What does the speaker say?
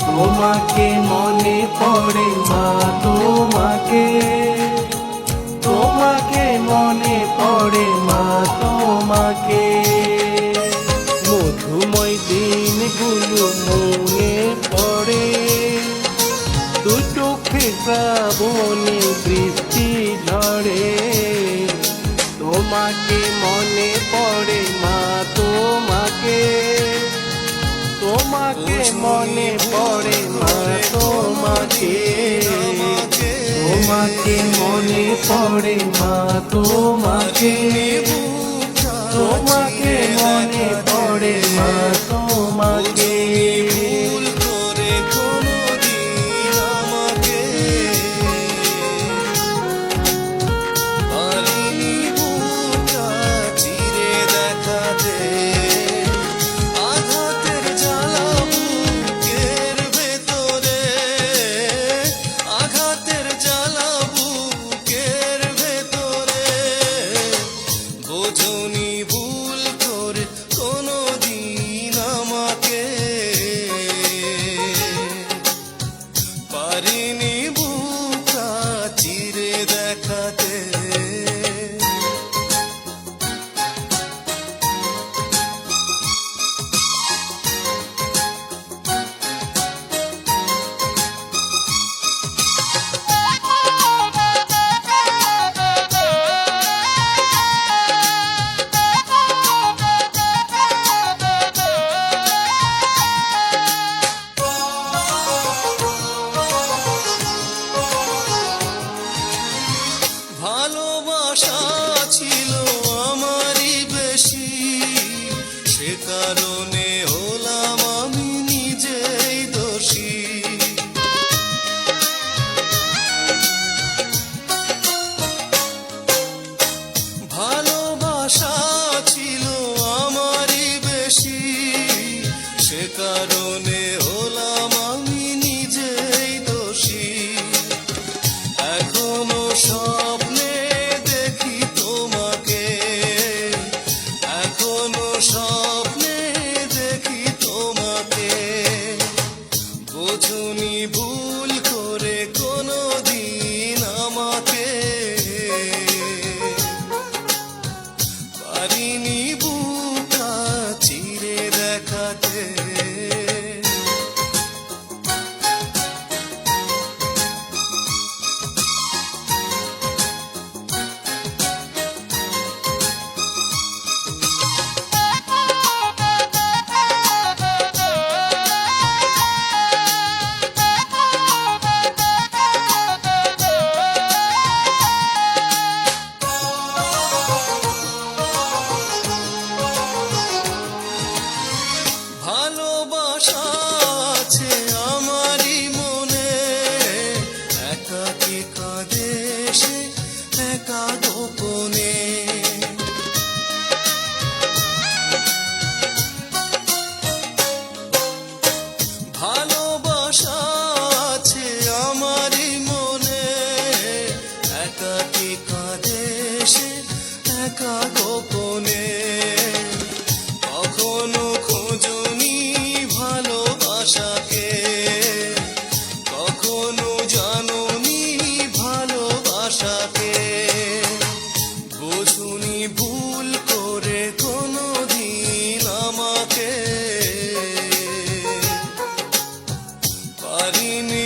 তোমাকে মনে পড়ে মা, তোমাকে তোমাকে মনে পড়ে মা, তোমাকে। মধুময় দিনগুলো মনে পড়ে, দু চোখে শ্রাবণে বৃষ্টি ঝরে। তোমাকে মনে পড়ে মা, তোমাকে তোমাকে মনে পড়ে মা, তোমাকে তোমাকে মনে পড়ে মা, তোমাকে তোমাকে মনে পড়ে মা, তোমাকে। পারিনি বুকটা চিরে দেখাতে। ভালোবাসা ছিল আমারই বেশি, সে কারণে হলাম আমি নিজেই দোষী। ভালোবাসা ছিল আমারই বেশি, সে কারণে হলাম আমি নিজেই দোষী। এখনো স্বপ্নে দেখি তোমাকে, এখনো স্বপ্নে দেখি তোমাকে। বোঝনি ভুল করে কোনোদিন আমাকে, পারিনি বুকটা চিরে দেখাতে। ভালোবাসা আছে আমারই মনে, একাকী কাঁদে সে একা গোপনে। ভালোবাসা আছে আমারই মনে, একাকী কাঁদে সে একা গোপনে। কখনো খোঁজনি ভালোবাসাকে, কখনো জানোনি ভালোবাসাকে। বোঝনি ভুল করে কোনোদিন আমাকে, পারিনি